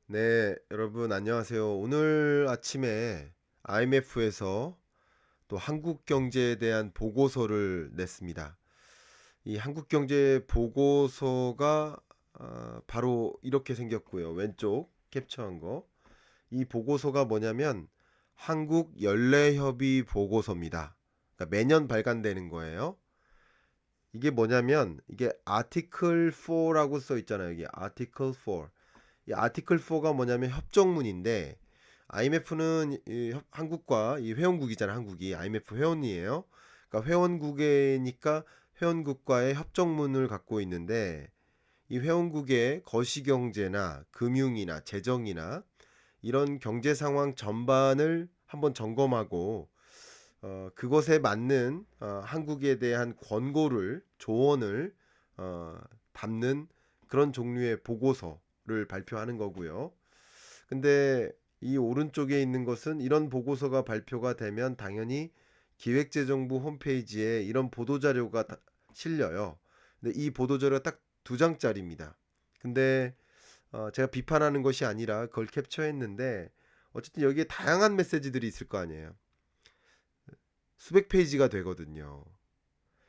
네, 여러분 안녕하세요. 오늘 아침에 IMF에서 또 한국 경제에 대한 보고서를 냈습니다. 이 한국 경제 보고서가 바로 이렇게 생겼고요. 왼쪽 캡처한 거. 이 보고서가 뭐냐면 한국 연례협의 보고서입니다. 그러니까 매년 발간되는 거예요. 이게 뭐냐면 이게 아티클 4라고 써 있잖아요. 여기 아티클 4. 이 아티클 4가 뭐냐면 협정문인데 IMF는 한국과 이 회원국이잖아. 한국이 IMF 회원이에요. 그러니까 회원국이니까 회원국과의 협정문을 갖고 있는데 이 회원국의 거시경제나 금융이나 재정이나 이런 경제 상황 전반을 한번 점검하고 그것에 맞는 한국에 대한 권고를 조언을 어, 담는 그런 종류의 보고서를 발표하는 거고요. 근데 이 오른쪽에 있는 것은 이런 보고서가 발표가 되면 당연히 기획재정부 홈페이지에 이런 보도자료가 실려요. 근데 이 보도자료가 딱 두 장짜리입니다. 근데 제가 비판하는 것이 아니라 그걸 캡처했는데 어쨌든 여기에 다양한 메시지들이 있을 거 아니에요. 수백 페이지가 되거든요.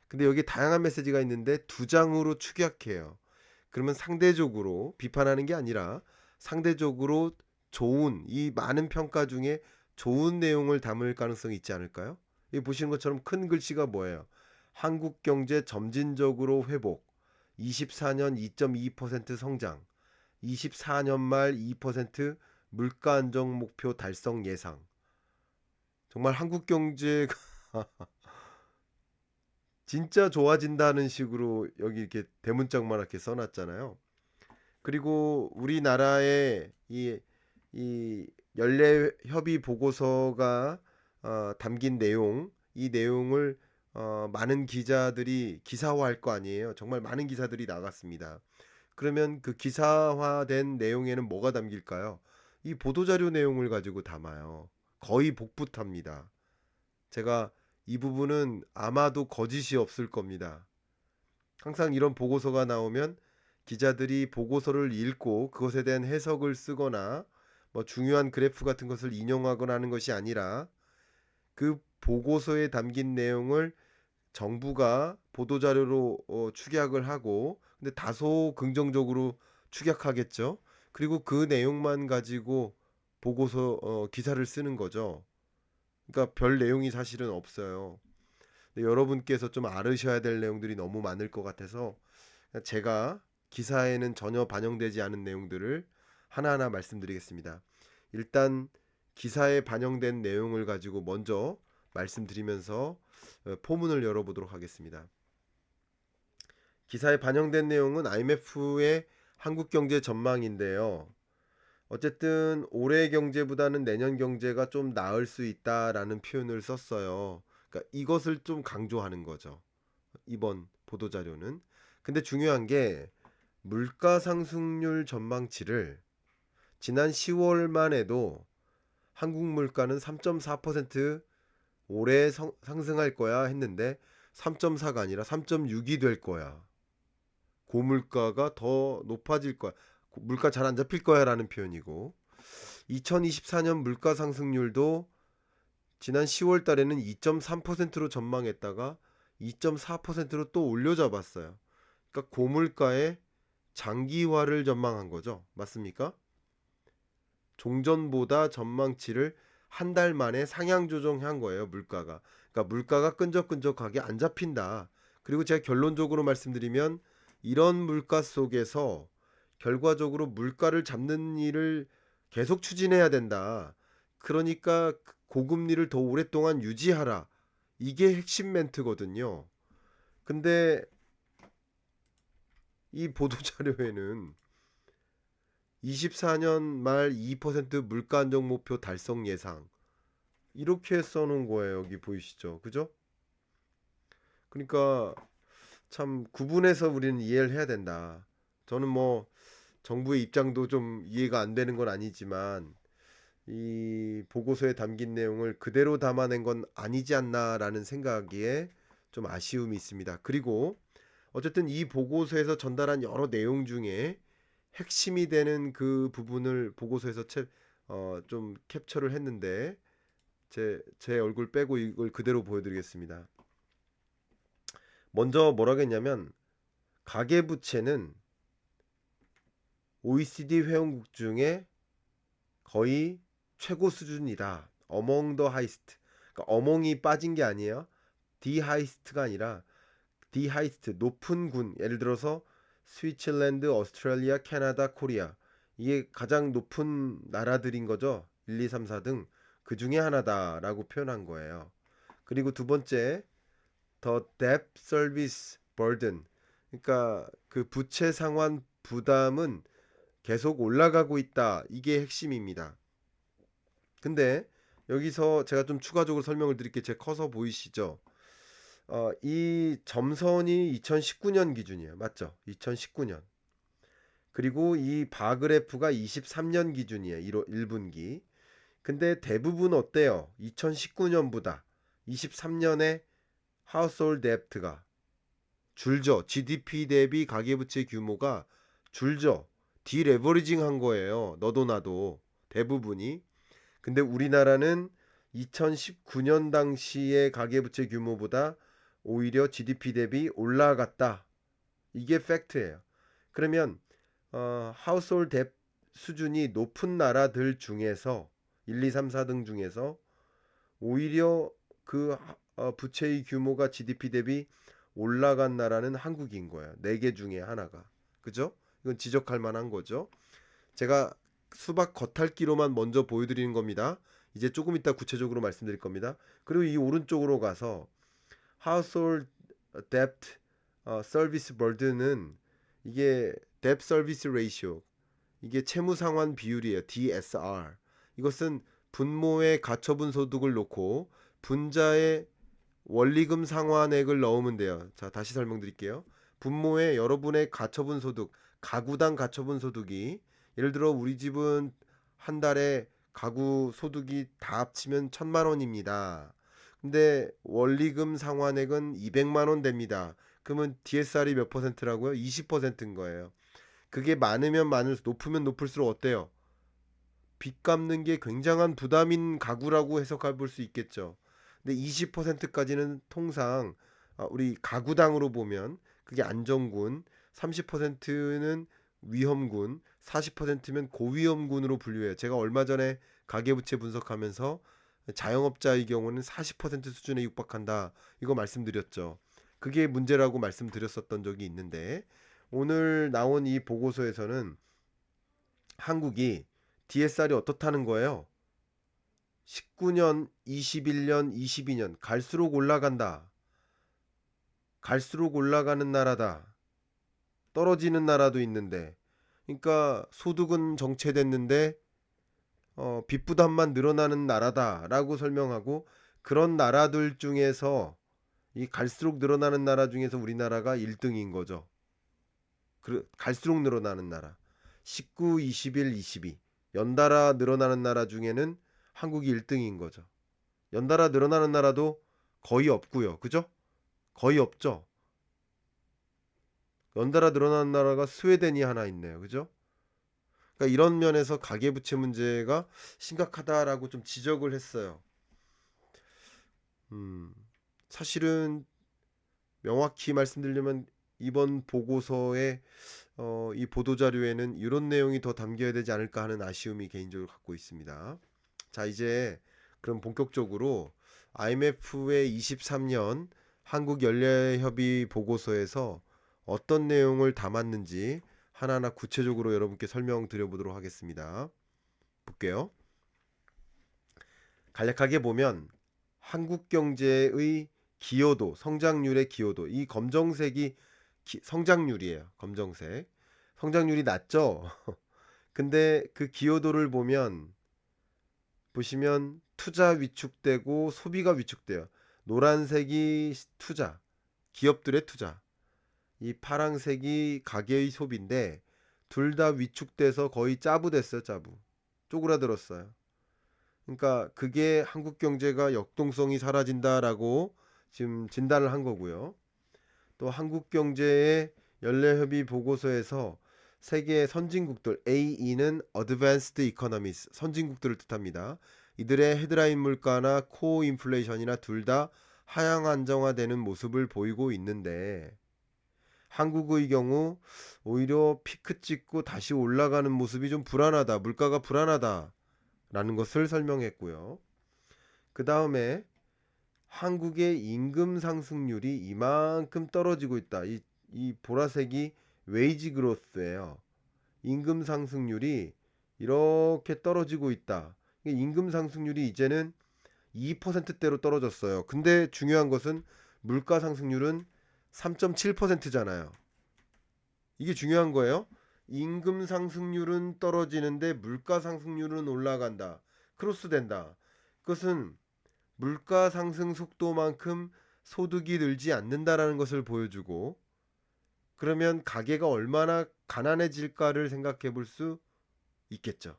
근데 여기 다양한 메시지가 있는데 두 장으로 축약해요. 그러면 상대적으로 비판하는 게 아니라 상대적으로 좋은 이 많은 평가 중에 좋은 내용을 담을 가능성이 있지 않을까요? 이 보시는 것처럼 큰 글씨가 뭐예요? 한국 경제 점진적으로 회복, 24년 2.2% 성장, 24년 말 2% 물가 안정 목표 달성 예상. 정말 한국 경제가 진짜 좋아진다는 식으로 여기 이렇게 대문짝만하게 써놨잖아요. 그리고 우리나라의 이 연례 협의 보고서가 담긴 내용, 이 내용을 많은 기자들이 기사화할 거 아니에요. 정말 많은 기사들이 나갔습니다. 그러면 그 기사화된 내용에는 뭐가 담길까요? 이 보도자료 내용을 가지고 담아요. 거의 복붙합니다. 제가 이 부분은 아마도 거짓이 없을 겁니다. 항상 이런 보고서가 나오면 기자들이 보고서를 읽고 그것에 대한 해석을 쓰거나 뭐 중요한 그래프 같은 것을 인용하거나 하는 것이 아니라 그 보고서에 담긴 내용을 정부가 보도자료로 축약을 하고 근데 다소 긍정적으로 축약하겠죠. 그리고 그 내용만 가지고 보고서 기사를 쓰는 거죠. 그러니까 별 내용이 사실은 없어요. 근데 여러분께서 좀 알으셔야 될 내용들이 너무 많을 것 같아서 제가 기사에는 전혀 반영되지 않은 내용들을 하나하나 말씀드리겠습니다. 일단 기사에 반영된 내용을 가지고 먼저 말씀드리면서 포문을 열어보도록 하겠습니다. 기사에 반영된 내용은 IMF의 한국 경제 전망인데요. 어쨌든 올해 경제보다는 내년 경제가 좀 나을 수 있다라는 표현을 썼어요. 그러니까 이것을 좀 강조하는 거죠. 이번 보도 자료는. 근데 중요한 게 물가 상승률 전망치를 지난 10월만 해도 한국 물가는 3.4% 올해 상승할 거야 했는데 3.4가 아니라 3.6이 될 거야. 고물가가 더 높아질 거야. 물가 잘 안 잡힐 거야라는 표현이고 2024년 물가 상승률도 지난 10월 달에는 2.3%로 전망했다가 2.4%로 또 올려잡았어요. 그러니까 고물가의 장기화를 전망한 거죠. 맞습니까? 종전보다 전망치를 한 달 만에 상향 조정한 거예요, 물가가. 그러니까 물가가 끈적끈적하게 안 잡힌다. 그리고 제가 결론적으로 말씀드리면 이런 물가 속에서 결과적으로 물가를 잡는 일을 계속 추진해야 된다. 그러니까 고금리를 더 오랫동안 유지하라. 이게 핵심 멘트거든요. 근데 이 보도자료에는 24년 말 2% 물가 안정 목표 달성 예상 이렇게 써놓은 거예요. 여기 보이시죠? 그죠? 그러니까 참 구분해서 우리는 이해를 해야 된다. 저는 뭐 정부의 입장도 좀 이해가 안 되는 건 아니지만 이 보고서에 담긴 내용을 그대로 담아낸 건 아니지 않나라는 생각에 좀 아쉬움이 있습니다. 그리고 어쨌든 이 보고서에서 전달한 여러 내용 중에 핵심이 되는 그 부분을 보고서에서 좀 캡처를 했는데 제 얼굴 빼고 이걸 그대로 보여드리겠습니다. 먼저 뭐라고 했냐면 가계부채는 OECD 회원국 중에 거의 최고 수준이다. Among the highest. 그러니까 among이 빠진 게 아니에요. the highest가 아니라 the highest 높은 군. 예를 들어서 스위tzerland, 오스트레일리아, 캐나다, 코리아. 이게 가장 높은 나라들인 거죠. 1, 2, 3, 4등 그 중에 하나다라고 표현한 거예요. 그리고 두 번째, the debt service burden. 그러니까 그 부채 상환 부담은 계속 올라가고 있다. 이게 핵심입니다. 근데 여기서 제가 좀 추가적으로 설명을 드릴게요. 제 커서 보이시죠? 이 점선이 2019년 기준이에요. 맞죠? 2019년. 그리고 이 바그래프가 23년 기준이에요. 1분기. 근데 대부분 어때요? 2019년보다 23년에 하우스홀드 뎁트가 줄죠. GDP 대비 가계부채 규모가 줄죠. 디레버리징 한 거예요. 너도 나도 대부분이. 근데 우리나라는 2019년 당시의 가계부채 규모보다 오히려 GDP 대비 올라갔다. 이게 팩트예요. 그러면 하우스홀드 뎁 수준이 높은 나라들 중에서 1, 2, 3, 4등 중에서 오히려 그 부채의 규모가 GDP 대비 올라간 나라는 한국인 거예요. 4개 중에 하나가. 그죠? 이건 지적할 만한 거죠. 제가 수박 겉핥기로만 먼저 보여드리는 겁니다. 이제 조금 이따 구체적으로 말씀드릴 겁니다. 그리고 이 오른쪽으로 가서 Household Debt Service Burden은 이게 Debt Service Ratio, 이게 채무 상환 비율이에요. DSR. 이것은 분모의 가처분 소득을 놓고 분자의 원리금 상환액을 넣으면 돼요. 자, 다시 설명드릴게요. 분모에 여러분의 가처분 소득, 가구당 가처분 소득이, 예를 들어 우리 집은 한 달에 가구 소득이 다 합치면 1,000만 원입니다. 근데 원리금 상환액은 200만 원 됩니다. 그러면 DSR이 몇 퍼센트라고요? 20%인 거예요. 그게 많으면 많을수록, 높으면 높을수록 어때요? 빚 갚는 게 굉장한 부담인 가구라고 해석해 볼 수 있겠죠. 근데 20%까지는 통상 우리 가구당으로 보면 그게 안정군, 30%는 위험군, 40%면 고위험군으로 분류해요. 제가 얼마 전에 가계부채 분석하면서 자영업자의 경우는 40% 수준에 육박한다. 이거 말씀드렸죠. 그게 문제라고 말씀드렸었던 적이 있는데 오늘 나온 이 보고서에서는 한국이 DSR이 어떻다는 거예요? 19년, 21년, 22년 갈수록 올라간다. 갈수록 올라가는 나라다. 떨어지는 나라도 있는데. 그러니까 소득은 정체됐는데 빚 부담만 늘어나는 나라다라고 설명하고, 그런 나라들 중에서 이 갈수록 늘어나는 나라 중에서 우리나라가 1등인 거죠. 갈수록 늘어나는 나라. 19, 21, 22. 연달아 늘어나는 나라 중에는 한국이 1등인 거죠. 연달아 늘어나는 나라도 거의 없고요. 그죠? 거의 없죠. 연달아 늘어나는 나라가 스웨덴이 하나 있네요. 그죠? 그러니까 이런 면에서 가계부채 문제가 심각하다라고 좀 지적을 했어요. 음, 사실은 명확히 말씀드리려면 이번 보고서의 이 보도자료에는 이런 내용이 더 담겨야 되지 않을까 하는 아쉬움이 개인적으로 갖고 있습니다. 자, 이제 그럼 본격적으로 IMF의 23년 한국연례협의 보고서에서 어떤 내용을 담았는지 하나하나 구체적으로 여러분께 설명드려 보도록 하겠습니다. 볼게요. 간략하게 보면 한국 경제의 기여도, 성장률의 기여도, 이 검정색이 성장률이에요. 검정색. 성장률이 낮죠? 근데 그 기여도를 보시면 투자 위축되고 소비가 위축돼요. 노란색이 투자, 기업들의 투자. 이 파란색이 가계의 소비인데 둘 다 위축돼서 거의 짜부됐어요, 짜부. 쪼그라들었어요. 그러니까 그게 한국 경제가 역동성이 사라진다라고 지금 진단을 한 거고요. 또 한국 경제의 연례협의 보고서에서 세계 선진국들, AE는 Advanced Economies, 선진국들을 뜻합니다. 이들의 헤드라인 물가나 코어 인플레이션이나 둘 다 하향 안정화되는 모습을 보이고 있는데 한국의 경우 오히려 피크 찍고 다시 올라가는 모습이 좀 불안하다. 물가가 불안하다라는 것을 설명했고요. 그 다음에 한국의 임금 상승률이 이만큼 떨어지고 있다. 이 보라색이 웨이지 그로스예요. 임금 상승률이 이렇게 떨어지고 있다. 임금 상승률이 이제는 2%대로 떨어졌어요. 근데 중요한 것은 물가 상승률은 3.7%잖아요. 이게 중요한 거예요. 임금 상승률은 떨어지는데 물가 상승률은 올라간다. 크로스 된다. 그것은 물가 상승 속도만큼 소득이 늘지 않는다라는 것을 보여주고 그러면 가계가 얼마나 가난해질까를 생각해 볼 수 있겠죠.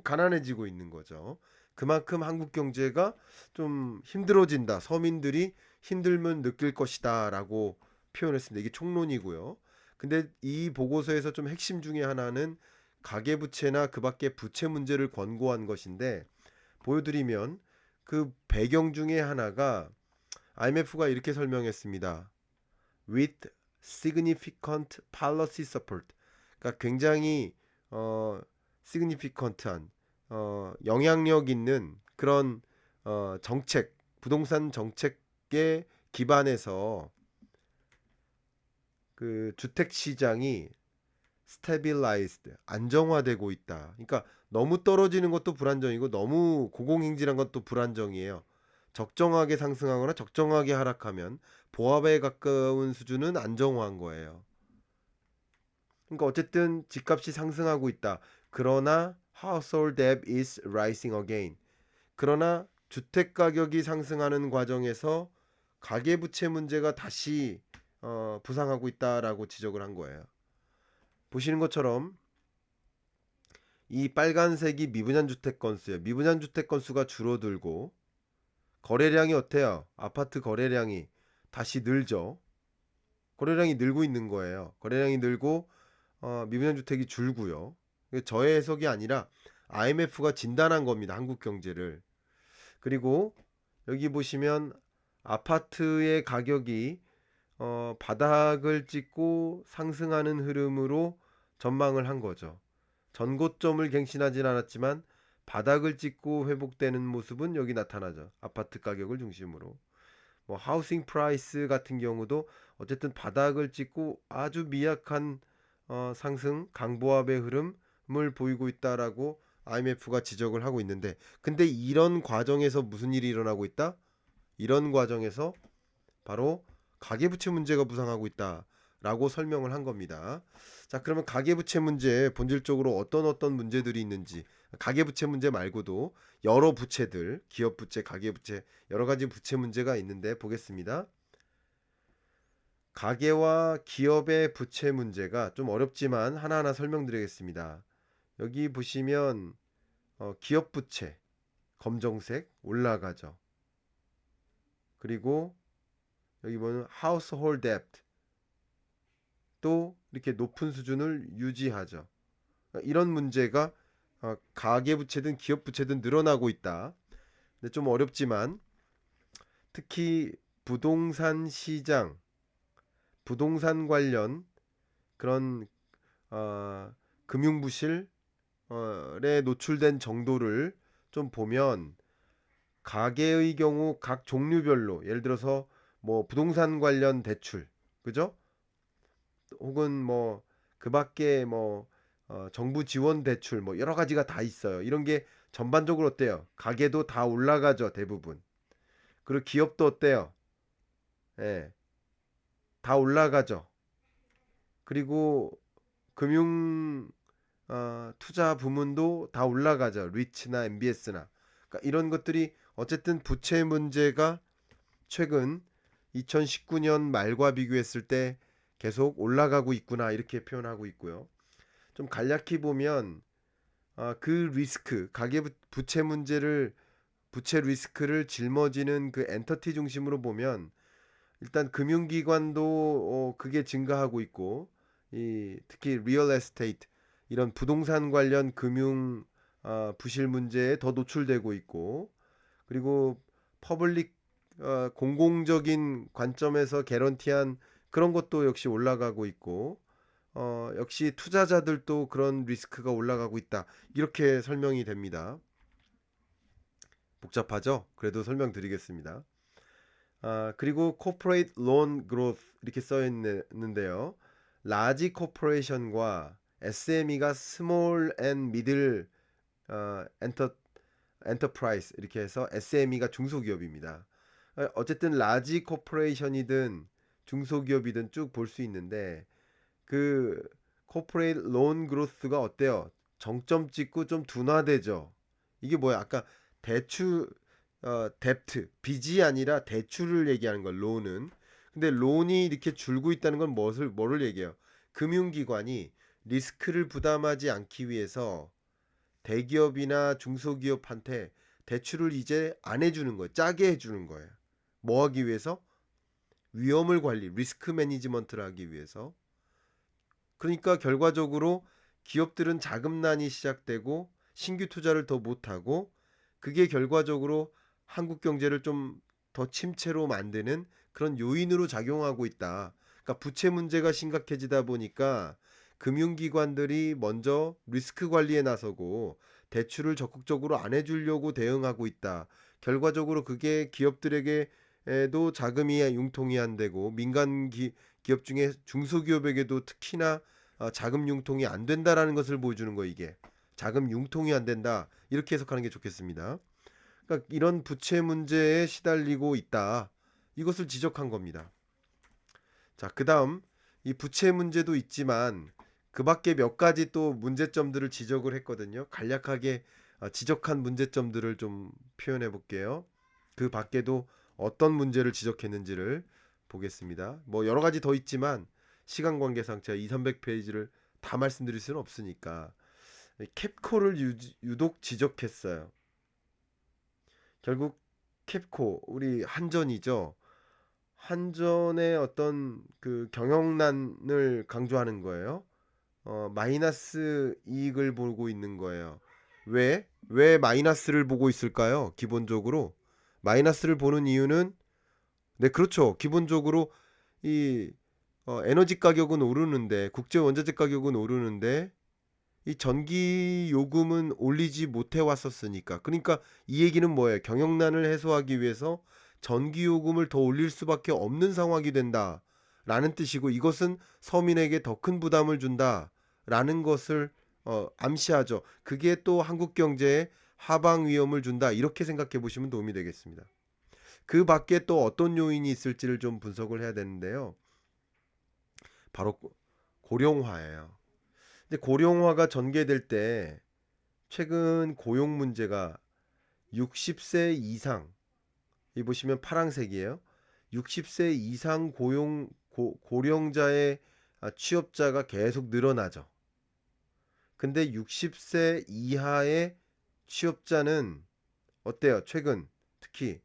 가난해지고 있는 거죠. 그만큼 한국 경제가 좀 힘들어진다. 서민들이 힘들면 느낄 것이다라고 표현했습니다. 이게 총론이고요. 근데 이 보고서에서 좀 핵심 중에 하나는 가계부채나 그 밖에 부채 문제를 권고한 것인데 보여드리면 그 배경 중에 하나가 IMF가 이렇게 설명했습니다. With significant policy support. 그러니까 굉장히 significant한 영향력 있는 그런 정책, 부동산 정책에 기반해서 그 주택 시장이 stabilized, 안정화되고 있다. 그러니까 너무 떨어지는 것도 불안정이고 너무 고공행진한 것도 불안정이에요. 적정하게 상승하거나 적정하게 하락하면 보합에 가까운 수준은 안정화한 거예요. 그러니까 어쨌든 집값이 상승하고 있다. 그러나 household debt is rising again. 그러나 주택 가격이 상승하는 과정에서 가계부채 문제가 다시 부상하고 있다라고 지적을 한 거예요. 보시는 것처럼 이 빨간색이 미분양 주택 건수예요. 미분양 주택 건수가 줄어들고 거래량이 어때요? 아파트 거래량이 다시 늘죠. 거래량이 늘고 있는 거예요. 거래량이 늘고 미분양 주택이 줄고요. 저의 해석이 아니라 IMF가 진단한 겁니다. 한국 경제를. 그리고 여기 보시면 아파트의 가격이 바닥을 찍고 상승하는 흐름으로 전망을 한 거죠. 전고점을 갱신하진 않았지만 바닥을 찍고 회복되는 모습은 여기 나타나죠. 아파트 가격을 중심으로. 뭐 하우싱 프라이스 같은 경우도 어쨌든 바닥을 찍고 아주 미약한 상승 강보합의 흐름을 보이고 있다라고 IMF가 지적을 하고 있는데 근데 이런 과정에서 무슨 일이 일어나고 있다? 이런 과정에서 바로 가계부채 문제가 부상하고 있다라고 설명을 한 겁니다. 자, 그러면 가계부채 문제 본질적으로 어떤 문제들이 있는지 가계부채 문제 말고도 여러 부채들, 기업부채, 가계부채 여러 가지 부채 문제가 있는데 보겠습니다. 가계와 기업의 부채 문제가 좀 어렵지만 하나하나 설명드리겠습니다. 여기 보시면 기업 부채 검정색 올라가죠. 그리고 여기 보면 household debt 또 이렇게 높은 수준을 유지하죠. 이런 문제가 가계부채든 기업부채든 늘어나고 있다. 근데 좀 어렵지만 특히 부동산 시장, 부동산 관련 그런 금융부실에 노출된 정도를 좀 보면 가계의 경우 각 종류별로 예를 들어서 뭐 부동산 관련 대출, 그죠? 혹은 뭐 그 밖에 뭐 정부 지원 대출 뭐 여러 가지가 다 있어요. 이런 게 전반적으로 어때요? 가계도 다 올라가죠, 대부분. 그리고 기업도 어때요? 예, 다 올라가죠. 그리고 금융 투자 부문도 다 올라가죠. 리츠나 MBS나. 그러니까 이런 것들이 어쨌든 부채 문제가 최근 2019년 말과 비교했을 때 계속 올라가고 있구나 이렇게 표현하고 있고요. 좀 간략히 보면 그 리스크, 가계 부채 문제를 부채 리스크를 짊어지는 그 엔터티 중심으로 보면 일단 금융기관도 그게 증가하고 있고 이 특히 리얼 에스테이트 이런 부동산 관련 금융 부실 문제에 더 노출되고 있고, 그리고 퍼블릭 공공적인 관점에서 개런티한 그런 것도 역시 올라가고 있고, 역시 투자자들도 그런 리스크가 올라가고 있다. 이렇게 설명이 됩니다. 복잡하죠? 그래도 설명드리겠습니다. 그리고 corporate loan growth 이렇게 써 있는데요. 라지 코퍼레이션과 SME가 스몰 앤 미들 엔터프라이즈 이렇게 해서 SME가 중소기업입니다. 어쨌든 라지 코퍼레이션이든 중소기업이든 쭉 볼 수 있는데, 그 코퍼레이트 론 그로스가 어때요? 정점 찍고 좀 둔화되죠. 이게 뭐야? 아까 대출 뎁트 빚이 아니라 대출을 얘기하는 걸 론은. 근데 론이 이렇게 줄고 있다는 건 뭐를 얘기해요? 금융기관이 리스크를 부담하지 않기 위해서 대기업이나 중소기업한테 대출을 이제 안 해주는 거예요. 짜게 해주는 거예요. 뭐 하기 위해서? 위험을 관리, 리스크 매니지먼트를 하기 위해서. 그러니까 결과적으로 기업들은 자금난이 시작되고 신규 투자를 더 못하고, 그게 결과적으로 한국 경제를 좀 더 침체로 만드는 그런 요인으로 작용하고 있다. 그러니까 부채 문제가 심각해지다 보니까 금융기관들이 먼저 리스크 관리에 나서고 대출을 적극적으로 안 해주려고 대응하고 있다. 결과적으로 그게 기업들에게도 자금이 융통이 안 되고, 기업 중에 중소기업에게도 특히나 자금 융통이 안 된다라는 것을 보여주는 거. 이게 자금 융통이 안 된다 이렇게 해석하는 게 좋겠습니다. 그러니까 이런 부채 문제에 시달리고 있다, 이것을 지적한 겁니다. 자, 그다음 이 부채 문제도 있지만 그 밖에 몇 가지 또 문제점들을 지적을 했거든요. 간략하게 지적한 문제점들을 좀 표현해 볼게요. 그 밖에도 어떤 문제를 지적했는지를 보겠습니다. 뭐 여러 가지 더 있지만 시간 관계상 제가 2, 300페이지를 다 말씀드릴 수는 없으니까 캡코를 유독 지적했어요. 결국 캡코 우리 한전이죠. 한전의 어떤 그 경영난을 강조하는 거예요. 마이너스 이익을 보고 있는 거예요. 왜 마이너스를 보고 있을까요? 기본적으로 마이너스를 보는 이유는, 네, 그렇죠. 기본적으로 이 에너지 가격은 오르는데, 국제 원자재 가격은 오르는데 이 전기 요금은 올리지 못해 왔었으니까. 그러니까 이 얘기는 뭐예요? 경영난을 해소하기 위해서 전기 요금을 더 올릴 수밖에 없는 상황이 된다라는 뜻이고, 이것은 서민에게 더 큰 부담을 준다라는 것을 암시하죠. 그게 또 한국 경제에 하방 위험을 준다, 이렇게 생각해 보시면 도움이 되겠습니다. 그 밖에 또 어떤 요인이 있을지를 좀 분석을 해야 되는데요. 바로 고령화예요. 근데 고령화가 전개될 때 최근 고용 문제가 60세 이상, 이 보시면 파란색이에요. 60세 이상 고령자의 취업자가 계속 늘어나죠. 근데 60세 이하의 취업자는 어때요? 최근 특히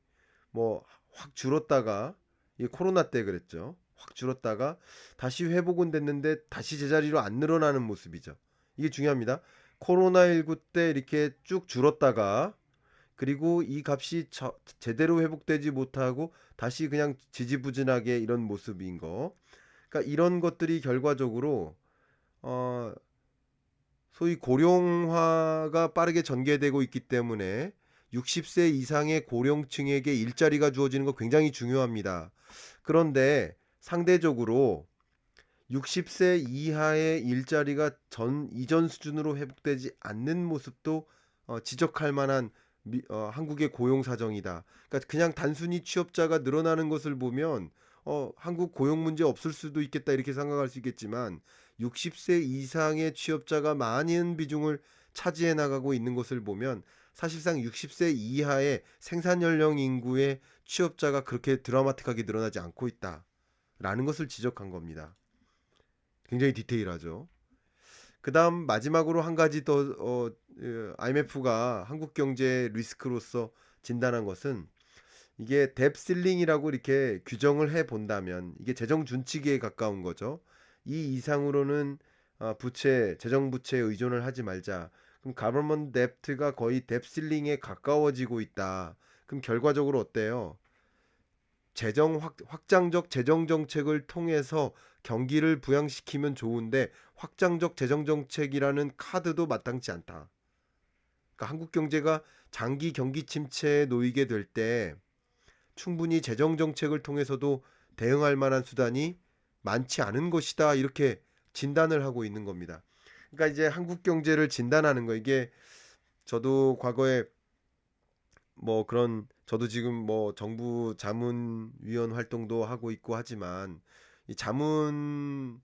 뭐 확 줄었다가, 이 코로나 때 그랬죠. 확 줄었다가 다시 회복은 됐는데 다시 제자리로 안 늘어나는 모습이죠. 이게 중요합니다. 코로나19 때 이렇게 쭉 줄었다가, 그리고 이 값이 제대로 회복되지 못하고 다시 그냥 지지부진하게 이런 모습인 거. 그러니까 이런 것들이 결과적으로 어, 소위 고령화가 빠르게 전개되고 있기 때문에 60세 이상의 고령층에게 일자리가 주어지는 거 굉장히 중요합니다. 그런데 상대적으로 60세 이하의 일자리가 이전 수준으로 회복되지 않는 모습도 지적할 만한 한국의 고용 사정이다. 그러니까 그냥 단순히 취업자가 늘어나는 것을 보면 한국 고용 문제 없을 수도 있겠다 이렇게 생각할 수 있겠지만, 60세 이상의 취업자가 많은 비중을 차지해 나가고 있는 것을 보면 사실상 60세 이하의 생산 연령 인구의 취업자가 그렇게 드라마틱하게 늘어나지 않고 있다라는 것을 지적한 겁니다. 굉장히 디테일하죠. 그다음 마지막으로 한 가지 더 IMF가 한국 경제 리스크로서 진단한 것은, 이게 뎁 실링이라고 이렇게 규정을 해 본다면 이게 재정 준칙에 가까운 거죠. 이 이상으로는 부채, 재정 부채에 의존을 하지 말자. 그럼 가버먼트 뎁트가 거의 뎁 실링에 가까워지고 있다. 그럼 결과적으로 어때요? 확장적 재정 정책을 통해서 경기를 부양시키면 좋은데 확장적 재정 정책이라는 카드도 마땅치 않다. 그러니까 한국 경제가 장기 경기 침체에 놓이게 될 때 충분히 재정 정책을 통해서도 대응할 만한 수단이 많지 않은 것이다. 이렇게 진단을 하고 있는 겁니다. 그러니까 이제 한국 경제를 진단하는 거, 이게 저도 과거에 뭐 그런, 저도 지금 뭐 정부 자문위원 활동도 하고 있고 하지만 이 자문위원도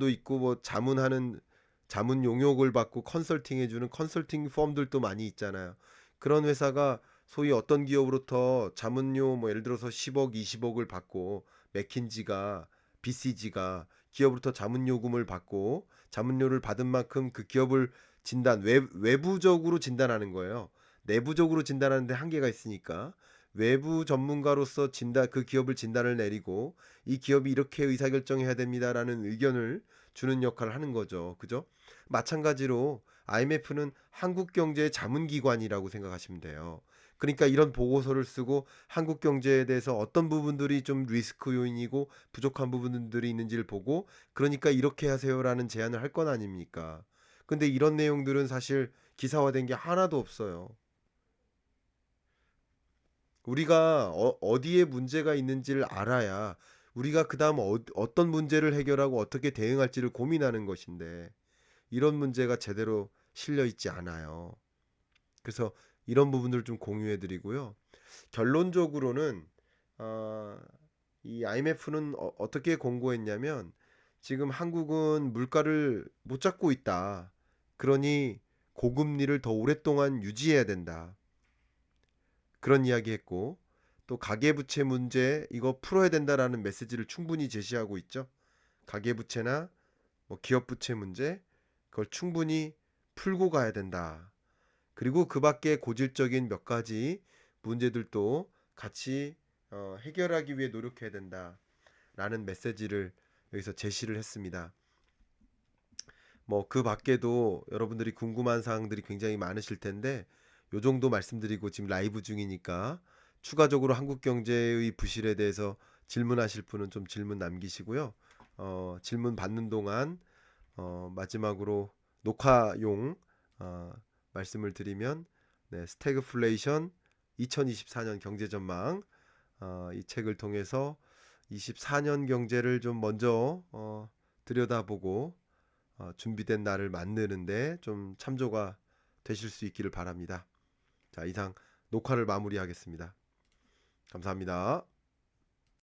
있고 뭐 자문하는 자문 용역을 받고 컨설팅 해주는 컨설팅 펌들도 많이 있잖아요. 그런 회사가 소위 어떤 기업으로부터 자문료 뭐 예를 들어서 10억, 20억을 받고, 맥킨지가, BCG가 기업으로부터 자문 요금을 받고 자문료를 받은 만큼 그 기업을 외부적으로 진단하는 거예요. 내부적으로 진단하는데 한계가 있으니까 외부 전문가로서 그 기업을 진단을 내리고 이 기업이 이렇게 의사결정해야 됩니다라는 의견을 주는 역할을 하는 거죠. 그죠? 마찬가지로 IMF는 한국 경제의 자문기관이라고 생각하시면 돼요. 그러니까 이런 보고서를 쓰고 한국 경제에 대해서 어떤 부분들이 좀 리스크 요인이고 부족한 부분들이 있는지를 보고, 그러니까 이렇게 하세요라는 제안을 할 건 아닙니까? 근데 이런 내용들은 사실 기사화된 게 하나도 없어요. 우리가 디에 문제가 있는지를 알아야 우리가 그다음 어떤 문제를 해결하고 어떻게 대응할지를 고민하는 것인데, 이런 문제가 제대로 실려 있지 않아요. 그래서 이런 부분들 좀 공유해 드리고요. 결론적으로는 어, 이 IMF는 떻게 공고했냐면, 지금 한국은 물가를 못 잡고 있다. 그러니 고금리를 더 오랫동안 유지해야 된다. 그런 이야기했고, 또 가계부채 문제 이거 풀어야 된다라는 메시지를 충분히 제시하고 있죠. 가계부채나 뭐 기업부채 문제, 그걸 충분히 풀고 가야 된다. 그리고 그 밖에 고질적인 몇 가지 문제들도 같이 해결하기 위해 노력해야 된다라는 메시지를 여기서 제시를 했습니다. 뭐 그 밖에도 여러분들이 궁금한 사항들이 굉장히 많으실 텐데 요 정도 말씀드리고, 지금 라이브 중이니까 추가적으로 한국 경제의 부실에 대해서 질문하실 분은 좀 질문 남기시고요. 질문 받는 동안 마지막으로 녹화용 말씀을 드리면, 네, 스태그플레이션 2024년 경제 전망, 이 책을 통해서 24년 경제를 좀 먼저 들여다보고 준비된 날을 만드는데 좀 참조가 되실 수 있기를 바랍니다. 자, 이상 녹화를 마무리하겠습니다. 감사합니다.